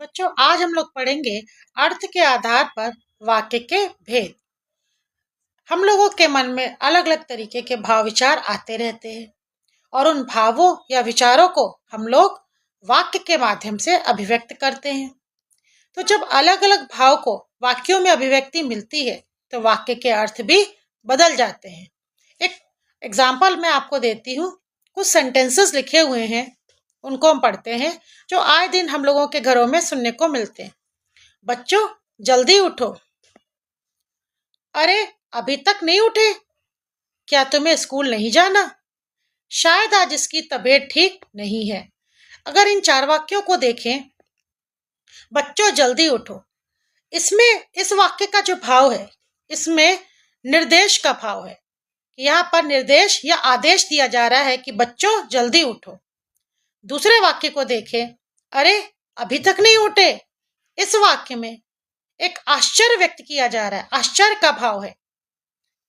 बच्चों, आज हम लोग पढ़ेंगे अर्थ के आधार पर वाक्य के भेद। हम लोगों के मन में अलग अलग तरीके के भाव विचार आते रहते हैं और उन भावों या विचारों को हम लोग वाक्य के माध्यम से अभिव्यक्त करते हैं। तो जब अलग अलग भाव को वाक्यों में अभिव्यक्ति मिलती है तो वाक्य के अर्थ भी बदल जाते हैं। एक एग्जाम्पल मैं आपको देती हूँ। कुछ सेंटेंसेस लिखे हुए हैं, उनको हम पढ़ते हैं, जो आए दिन हम लोगों के घरों में सुनने को मिलते हैं। बच्चों, जल्दी उठो। अरे, अभी तक नहीं उठे? क्या तुम्हें स्कूल नहीं जाना? शायद आज इसकी तबीयत ठीक नहीं है। अगर इन चार वाक्यों को देखें, बच्चों जल्दी उठो, इसमें इस वाक्य का जो भाव है, इसमें निर्देश का भाव है। यहाँ पर निर्देश या आदेश दिया जा रहा है कि बच्चों जल्दी उठो। दूसरे वाक्य को देखें, अरे अभी तक नहीं उठे। इस वाक्य में एक आश्चर्य व्यक्त किया जा रहा है, आश्चर्य का भाव है।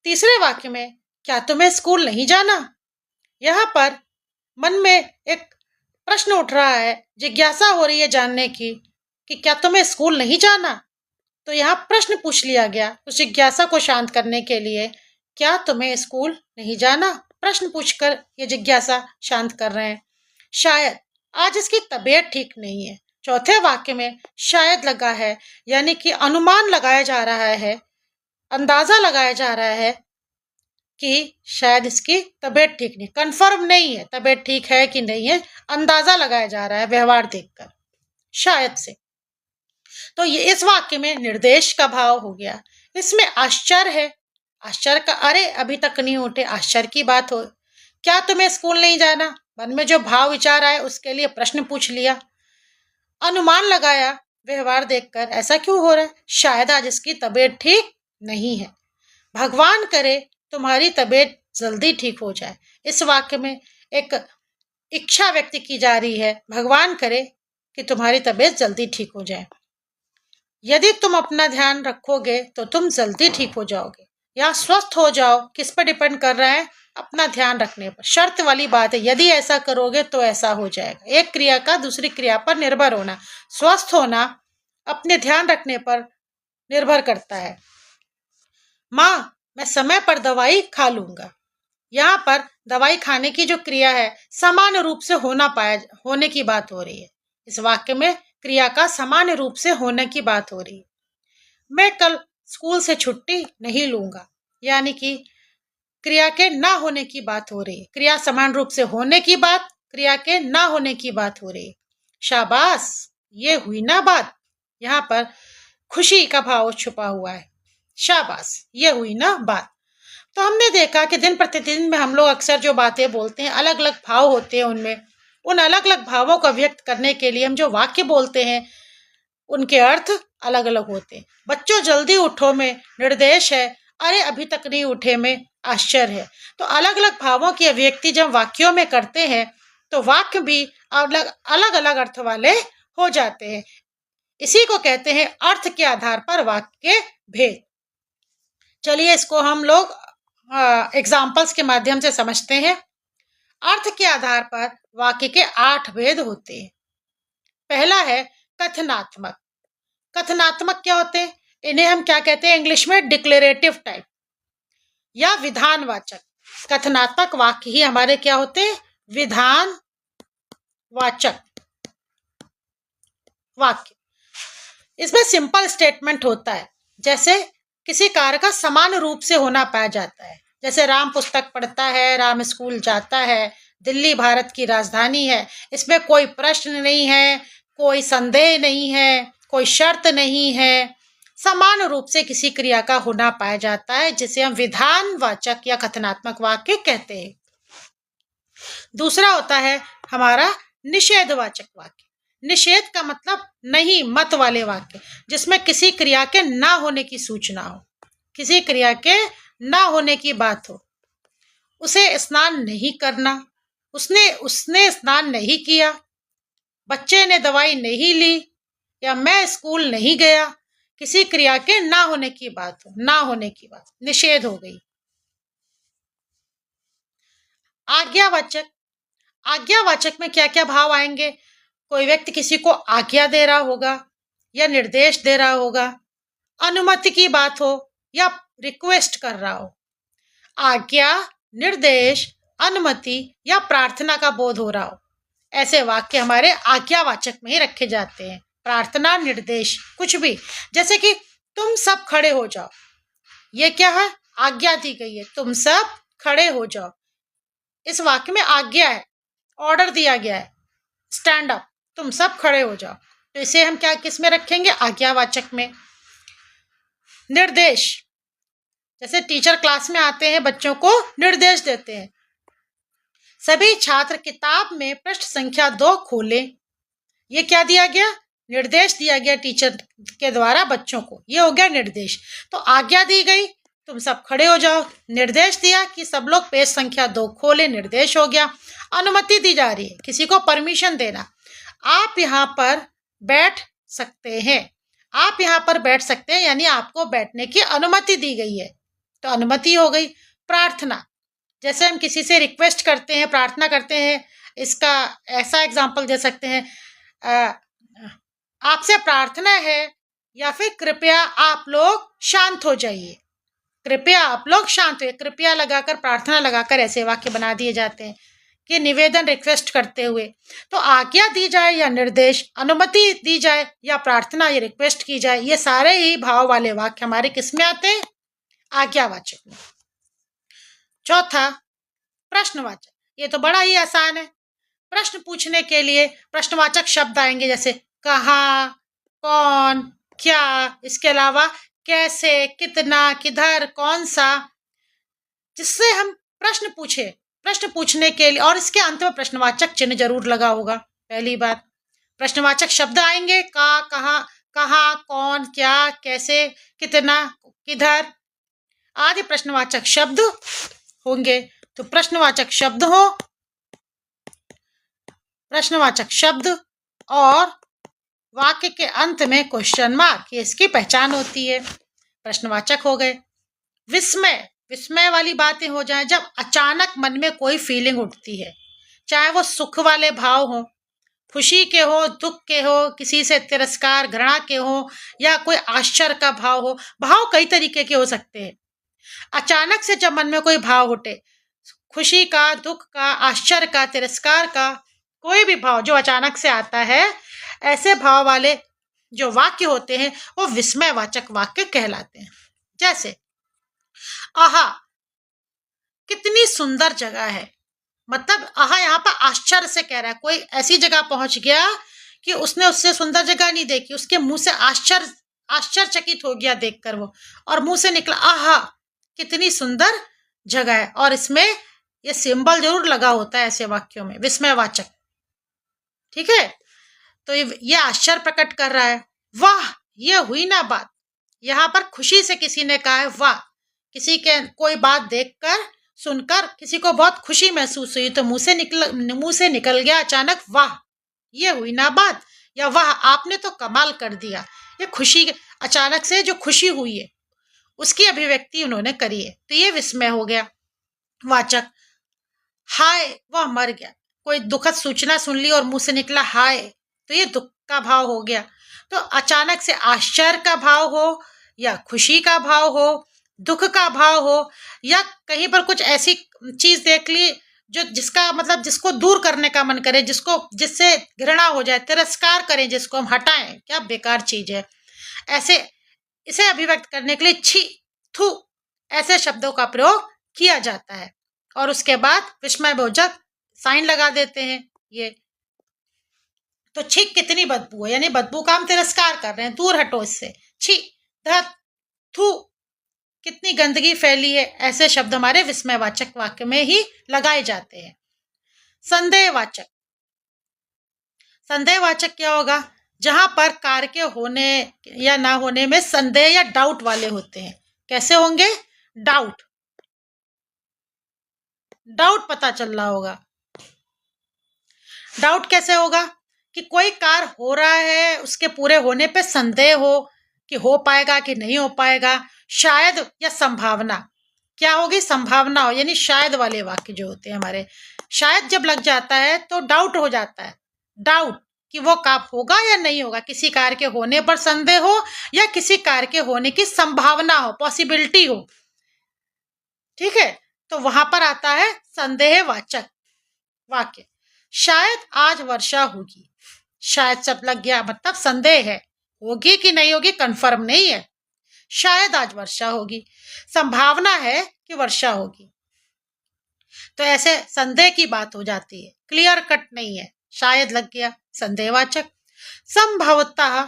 तीसरे वाक्य में, क्या तुम्हें स्कूल नहीं जाना? यहाँ पर मन में एक प्रश्न उठ रहा है, जिज्ञासा हो रही है जानने की कि क्या तुम्हें स्कूल नहीं जाना। तो यहाँ प्रश्न पूछ लिया गया उस जिज्ञासा को शांत करने के लिए, क्या तुम्हें स्कूल नहीं जाना? प्रश्न पूछकर ये जिज्ञासा शांत कर रहे हैं। शायद आज इसकी तबीयत ठीक नहीं है। चौथे वाक्य में शायद लगा है, यानी कि अनुमान लगाया जा रहा है, अंदाजा लगाया जा रहा है कि शायद इसकी तबीयत ठीक नहीं, कंफर्म नहीं है तबीयत ठीक है कि नहीं है, अंदाजा लगाया जा रहा है व्यवहार देखकर, शायद से। तो ये इस वाक्य में निर्देश का भाव हो गया। इसमें आश्चर्य है, आश्चर्य का, अरे अभी तक नहीं उठे, आश्चर्य की बात हो। क्या तुम्हें स्कूल नहीं जाना? मन में जो भाव विचार आए उसके लिए प्रश्न पूछ लिया, अनुमान लगाया व्यवहार देखकर, ऐसा क्यों हो रहा है? शायद आज इसकी तबीयत ठीक नहीं है। भगवान करे तुम्हारी तबीयत जल्दी ठीक हो जाए। इस वाक्य में एक इच्छा व्यक्त की जा रही है, भगवान करे कि तुम्हारी तबीयत जल्दी ठीक हो जाए। यदि तुम अपना ध्यान रखोगे तो तुम जल्दी ठीक हो जाओगे। या स्वस्थ हो जाओ, किस पर डिपेंड कर रहा है? अपना ध्यान रखने पर। शर्त वाली बात है, यदि ऐसा करोगे तो ऐसा हो जाएगा। एक क्रिया का दूसरी क्रिया पर निर्भर होना, स्वस्थ होना अपने ध्यान रखने पर निर्भर करता है। माँ, मैं समय पर दवाई खा लूंगा। यहाँ पर दवाई खाने की जो क्रिया है, समान रूप से होने की बात हो रही है। इस वाक्य में क्रिया का समान रूप से होने की बात हो रही है। मैं कल स्कूल से छुट्टी नहीं लूंगा, यानी कि क्रिया के ना होने की बात हो रही है। क्रिया समान रूप से होने की बात, क्रिया के ना होने की बात हो रही है। शाबाश, ये हुई ना बात। यहाँ पर खुशी का भाव छुपा हुआ है। शाबाश, ये हुई ना बात। तो हमने देखा कि दिन प्रतिदिन में हम लोग अक्सर जो बातें बोलते हैं, अलग अलग भाव होते हैं उनमें। उन अलग अलग भावों को व्यक्त करने के लिए हम जो वाक्य बोलते हैं, उनके अर्थ अलग अलग होते हैं। बच्चों जल्दी उठो में निर्देश है, अरे अभी तक नहीं उठे में आश्चर्य है। तो अलग अलग भावों की अभिव्यक्ति जब वाक्यों में करते हैं तो वाक्य भी अलग अलग अलग अर्थ वाले हो जाते हैं। इसी को कहते हैं अर्थ के आधार पर वाक्य के भेद। चलिए इसको हम लोग एग्जाम्पल्स के माध्यम से समझते हैं। अर्थ के आधार पर वाक्य के 8 भेद होते हैं। पहला है कथनात्मक। कथनात्मक क्या होते हैं? इन्हें हम क्या कहते हैं इंग्लिश में? डिक्लेरेटिव टाइप या विधानवाचक। कथनात्मक वाक्य ही हमारे क्या होते हैं? विधानवाचक वाक्य। इसमें सिंपल स्टेटमेंट होता है, जैसे किसी कार्य का समान रूप से होना पाया जाता है। जैसे राम पुस्तक पढ़ता है, राम स्कूल जाता है, दिल्ली भारत की राजधानी है। इसमें कोई प्रश्न नहीं है, कोई संदेह नहीं है, कोई शर्त नहीं है। समान रूप से किसी क्रिया का होना पाया जाता है, जिसे हम विधानवाचक या कथनात्मक वाक्य कहते हैं। दूसरा होता है हमारा निषेधवाचक वाक्य। निषेध का मतलब नहीं, मत वाले वाक्य, जिसमें किसी क्रिया के ना होने की सूचना हो, किसी क्रिया के ना होने की बात हो। उसे स्नान नहीं करना, उसने स्नान नहीं किया, बच्चे ने दवाई नहीं ली, या मैं स्कूल नहीं गया। किसी क्रिया के ना होने की बात हो, ना होने की बात, निषेध हो गई। आज्ञावाचक। आज्ञावाचक में क्या क्या भाव आएंगे? कोई व्यक्ति किसी को आज्ञा दे रहा होगा या निर्देश दे रहा होगा, अनुमति की बात हो या रिक्वेस्ट कर रहा हो। आज्ञा, निर्देश, अनुमति या प्रार्थना का बोध हो रहा हो, ऐसे वाक्य हमारे आज्ञावाचक में ही रखे जाते हैं। प्रार्थना, निर्देश, कुछ भी, जैसे कि तुम सब खड़े हो जाओ, ये क्या है? आज्ञा दी गई है, तुम सब खड़े हो जाओ। इस वाक्य में आज्ञा है, ऑर्डर दिया गया है, स्टैंड अप, तुम सब खड़े हो जाओ। तो इसे हम क्या किस में रखेंगे? आज्ञावाचक में। निर्देश, जैसे टीचर क्लास में आते हैं, बच्चों को निर्देश देते हैं, सभी छात्र किताब में पृष्ठ संख्या 2 खोलें। ये क्या दिया गया? निर्देश दिया गया टीचर के द्वारा बच्चों को, ये हो गया निर्देश। तो आज्ञा दी गई, तुम सब खड़े हो जाओ। निर्देश दिया कि सब लोग पेज संख्या 2 खोलें, निर्देश हो गया। अनुमति दी जा रही है, किसी को परमिशन देना, आप यहाँ पर बैठ सकते हैं, आप यहाँ पर बैठ सकते हैं, यानी आपको बैठने की अनुमति दी गई है, तो अनुमति हो गई। प्रार्थना, जैसे हम किसी से रिक्वेस्ट करते हैं, प्रार्थना करते हैं, इसका ऐसा एग्जाम्पल दे सकते हैं, आपसे प्रार्थना है, या फिर कृपया आप लोग शांत हो जाइए, कृपया आप लोग शांत हुए। कृपया लगाकर, प्रार्थना लगाकर ऐसे वाक्य बना दिए जाते हैं कि निवेदन, रिक्वेस्ट करते हुए। तो आज्ञा दी जाए या निर्देश, अनुमति दी जाए या प्रार्थना या रिक्वेस्ट की जाए, ये सारे ही भाव वाले वाक्य हमारे किस में आते हैं? आज्ञावाचक में। चौथा, प्रश्नवाचक। ये तो बड़ा ही आसान है। प्रश्न पूछने के लिए प्रश्नवाचक शब्द आएंगे, जैसे कहाँ, कौन, क्या, इसके अलावा कैसे, कितना, किधर, कौन सा, जिससे हम प्रश्न पूछे। प्रश्न पूछने के लिए, और इसके अंत में प्रश्नवाचक चिन्ह जरूर लगा होगा। पहली बात, प्रश्नवाचक शब्द आएंगे, का, कहाँ, कहाँ, कौन, क्या, कैसे, कितना, किधर आदि प्रश्नवाचक शब्द होंगे। तो प्रश्नवाचक शब्द हो, प्रश्नवाचक शब्द और वाक्य के अंत में क्वेश्चन मार्क, ये इसकी पहचान होती है। प्रश्नवाचक हो गए। विस्मय, विस्मय वाली बातें हो जाए जब अचानक मन में कोई फीलिंग उठती है, चाहे वो सुख वाले भाव हो, खुशी के हो, दुख के हो, किसी से तिरस्कार, घृणा के हो, या कोई आश्चर्य का भाव हो। भाव कई तरीके के हो सकते हैं। अचानक से जब मन में कोई भाव उठे, खुशी का, दुख का, आश्चर्य का, तिरस्कार का, कोई भी भाव जो अचानक से आता है, ऐसे भाव वाले जो वाक्य होते हैं वो विस्मयवाचक वाक्य कहलाते हैं। जैसे आहा, कितनी सुंदर जगह है, मतलब आहा यहाँ पर आश्चर्य से कह रहा है, कोई ऐसी जगह पहुंच गया कि उसने उससे सुंदर जगह नहीं देखी, उसके मुंह से आश्चर्यचकित हो गया देखकर वो, और मुंह से निकला आहा कितनी सुंदर जगह है। और इसमें ये सिंबल जरूर लगा होता है ऐसे वाक्यों में, विस्मयवाचक। ठीक है, तो ये आश्चर्य प्रकट कर रहा है। वाह, ये हुई ना बात, यहाँ पर खुशी से किसी ने कहा है वाह, किसी के कोई बात देखकर, सुनकर किसी को बहुत खुशी महसूस हुई, तो मुंह से निकल गया अचानक वाह, ये हुई ना बात, या वाह आपने तो कमाल कर दिया। ये खुशी, अचानक से जो खुशी हुई है उसकी अभिव्यक्ति उन्होंने करी है, तो ये विस्मय हो गया वाचक। हाय, वह मर गया, कोई दुखद सूचना सुन ली और मुंह से निकला हाय, तो ये दुख का भाव हो गया। तो अचानक से आश्चर्य का भाव हो, या खुशी का भाव हो, दुख का भाव हो, या कहीं पर कुछ ऐसी चीज देख ली जो जिसका मतलब जिसको दूर करने का मन करे, जिससे घृणा हो जाए, तिरस्कार करें, जिसको हम हटाएं, क्या बेकार चीज है, ऐसे इसे अभिव्यक्त करने के लिए छी, थू, ऐसे शब्दों का प्रयोग किया जाता है। और उसके बाद विस्मयबोधक साइन लगा देते हैं। ये तो छी, कितनी बदबू है, यानी बदबू का हम तिरस्कार कर रहे हैं, दूर हटो इससे। छी, धत, थू, कितनी गंदगी फैली है, ऐसे शब्द हमारे विस्मयवाचक वाक्य में ही लगाए जाते हैं। संदेहवाचक, संदेहवाचक क्या होगा? जहां पर कार्य के होने या ना होने में संदेह या डाउट वाले होते हैं। कैसे होंगे? डाउट, डाउट पता चल रहा होगा। डाउट कैसे होगा? कि कोई कार्य हो रहा है, उसके पूरे होने पे संदेह हो कि हो पाएगा कि नहीं हो पाएगा, शायद या संभावना। क्या होगी? संभावना हो, यानी शायद वाले वाक्य जो होते हैं हमारे, शायद जब लग जाता है तो डाउट हो जाता है, डाउट कि वो काम होगा या नहीं होगा, किसी कार्य के होने पर संदेह हो या किसी कार्य के होने की संभावना हो, पॉसिबिलिटी हो। ठीक है, तो वहां पर आता है संदेहवाचक वाक्य। शायद आज वर्षा होगी। शायद शब्द लग गया, मतलब संदेह है, होगी कि नहीं होगी कंफर्म नहीं है। शायद आज वर्षा होगी, संभावना है कि वर्षा होगी। तो ऐसे संदेह की बात हो जाती है, क्लियर कट नहीं है। शायद लग गया, संदेहवाचक। संभवतः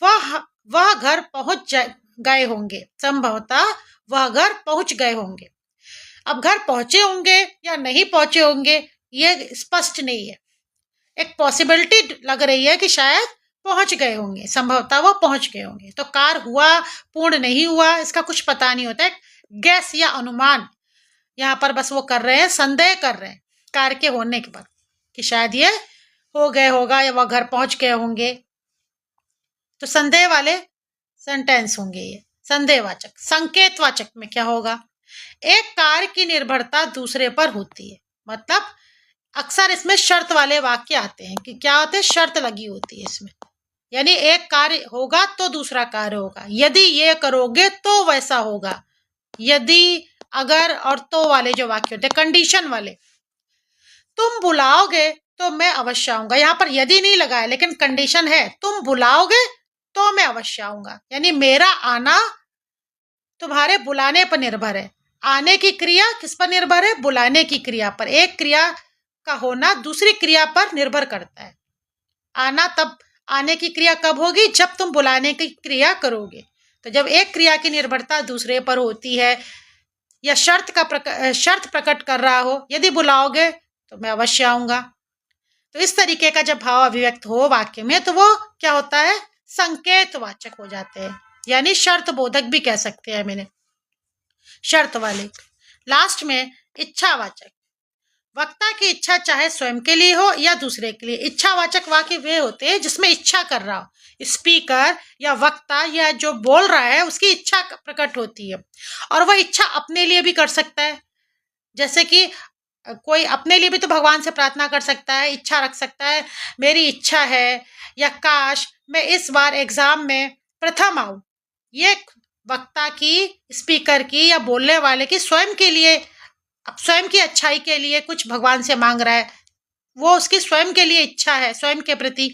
वह घर पहुंच गए होंगे। संभवतः वह घर पहुंच गए होंगे। अब घर पहुंचे होंगे या नहीं पहुंचे होंगे ये स्पष्ट नहीं है, एक पॉसिबिलिटी लग रही है कि शायद पहुंच गए होंगे, संभवतः वो पहुंच गए होंगे। तो कार्य हुआ पूर्ण नहीं हुआ इसका कुछ पता नहीं होता है, गैस या अनुमान यहाँ पर बस वो कर रहे हैं, संदेह कर रहे हैं कार्य के होने के बाद कि शायद ये हो गए होगा या वह घर पहुंच गए होंगे। तो संदेह वाले सेंटेंस होंगे ये संदेहवाचक। संकेतवाचक में क्या होगा, एक कार्य की निर्भरता दूसरे पर होती है, मतलब अक्सर इसमें शर्त वाले वाक्य आते हैं कि क्या होते हैं, शर्त लगी होती है इसमें, यानी एक कार्य होगा तो दूसरा कार्य होगा, यदि ये करोगे तो वैसा होगा, यदि अगर और तो वाले जो वाक्य होते हैं कंडीशन वाले। तुम बुलाओगे तो मैं अवश्य आऊंगा, यहाँ पर यदि नहीं लगा है लेकिन कंडीशन है, तुम बुलाओगे तो मैं अवश्य आऊंगा, यानी मेरा आना तुम्हारे बुलाने पर निर्भर है। आने की क्रिया किस पर निर्भर है, बुलाने की क्रिया पर। एक क्रिया का होना दूसरी क्रिया पर निर्भर करता है। आना तब, आने की क्रिया कब होगी, जब तुम बुलाने की क्रिया करोगे। तो जब एक क्रिया की निर्भरता दूसरे पर होती है या शर्त प्रकट कर रहा हो, यदि बुलाओगे तो मैं अवश्य आऊंगा, तो इस तरीके का जब भाव अभिव्यक्त हो वाक्य में तो वो क्या होता है, संकेतवाचक हो जाते हैं, यानी शर्त बोधक भी कह सकते हैं मैंने, शर्त वाले। लास्ट में इच्छावाचक। वक्ता की इच्छा चाहे स्वयं के लिए हो या दूसरे के लिए। इच्छावाचक वाक्य वे होते हैं जिसमें इच्छा कर रहा हो, स्पीकर या वक्ता या जो बोल रहा है उसकी इच्छा प्रकट होती है, और वह इच्छा अपने लिए भी कर सकता है। जैसे कि कोई अपने लिए भी तो भगवान से प्रार्थना कर सकता है, इच्छा रख सकता है, मेरी इच्छा है या काश मैं इस बार एग्जाम में प्रथम आऊं। ये वक्ता की, स्पीकर की या बोलने वाले की स्वयं के लिए, अब स्वयं की अच्छाई के लिए कुछ भगवान से मांग रहा है, वो उसकी स्वयं के लिए इच्छा है, स्वयं के प्रति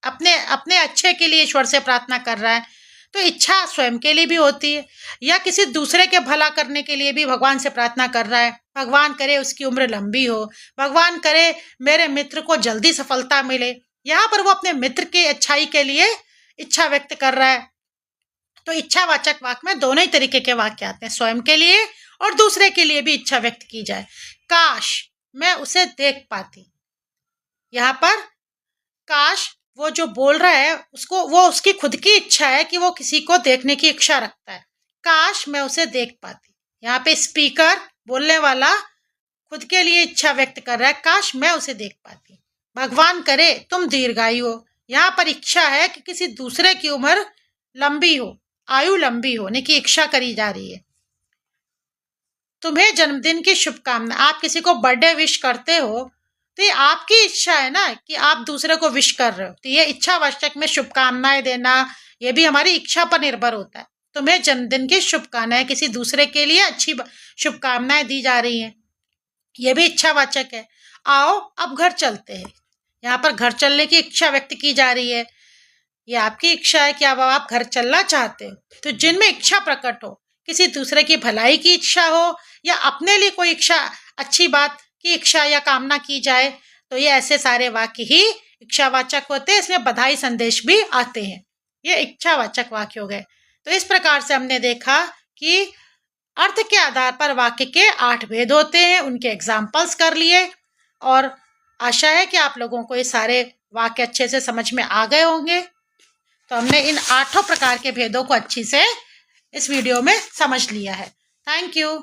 अपने अपने अच्छे के लिए ईश्वर से प्रार्थना कर रहा है। तो इच्छा स्वयं के लिए भी होती है, या किसी दूसरे के भला करने के लिए भी भगवान से प्रार्थना कर रहा है, भगवान करे उसकी उम्र लंबी हो, भगवान करे मेरे मित्र को जल्दी सफलता मिले। यहाँ पर वो अपने मित्र की अच्छाई के लिए इच्छा व्यक्त कर रहा है। तो इच्छावाचक वाक्य में दोनों ही तरीके के वाक्य आते हैं, स्वयं के लिए और दूसरे के लिए भी इच्छा व्यक्त की जाए। काश मैं उसे देख पाती, यहाँ पर काश वो जो बोल रहा है उसको, वो उसकी खुद की इच्छा है कि वो किसी को देखने की इच्छा रखता है, काश मैं उसे देख पाती। यहाँ पे स्पीकर बोलने वाला खुद के लिए इच्छा व्यक्त कर रहा है, काश मैं उसे देख पाती। भगवान करे तुम दीर्घायु हो, यहाँ पर इच्छा है कि किसी दूसरे की उम्र लंबी हो, आयु लंबी होने की इच्छा करी जा रही है। तुम्हें जन्मदिन की शुभकामना, आप किसी को बर्थडे विश करते हो तो ये आपकी इच्छा है ना कि आप दूसरे को विश कर रहे हो, तो ये इच्छावाचक में शुभकामनाएं देना ये भी हमारी इच्छा पर निर्भर होता है। तुम्हें जन्मदिन की शुभकामनाएं, किसी दूसरे के लिए अच्छी शुभकामनाएं दी जा रही हैं, ये भी इच्छावाचक है। आओ अब घर चलते हैं, यहाँ पर घर चलने की इच्छा व्यक्त की जा रही है, ये आपकी इच्छा है कि अब आप घर चलना चाहते हो। तो जिनमें इच्छा प्रकट हो, किसी दूसरे की भलाई की इच्छा हो या अपने लिए कोई इच्छा, अच्छी बात की इच्छा या कामना की जाए, तो ये ऐसे सारे वाक्य ही इच्छावाचक होते हैं। इसमें बधाई संदेश भी आते हैं, ये इच्छावाचक वाक्य हो गए। तो इस प्रकार से हमने देखा कि अर्थ के आधार पर वाक्य के 8 भेद होते हैं, उनके एग्जाम्पल्स कर लिए, और आशा है कि आप लोगों को ये सारे वाक्य अच्छे से समझ में आ गए होंगे। तो हमने इन 8 प्रकार के भेदों को अच्छी से इस वीडियो में समझ लिया है। Thank you.